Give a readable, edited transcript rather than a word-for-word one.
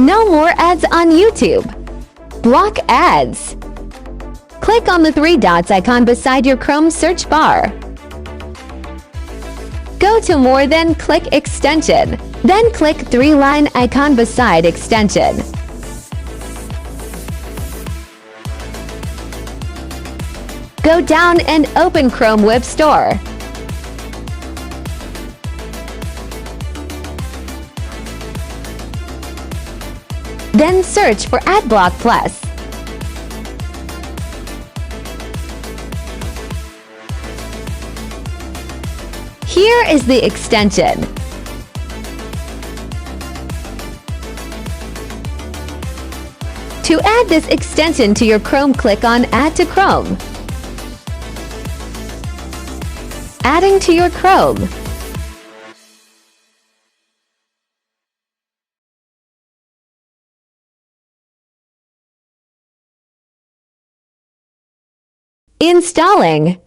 No more ads on YouTube. Block ads. Click on the three dots icon beside your Chrome search bar. Go to More, then click Extension. Then click three-line icon beside Extension. Go down and open Chrome Web Store. Then search for AdBlock Plus. Here is the extension. To add this extension to your Chrome, click on Add to Chrome. Adding to your Chrome. Installing.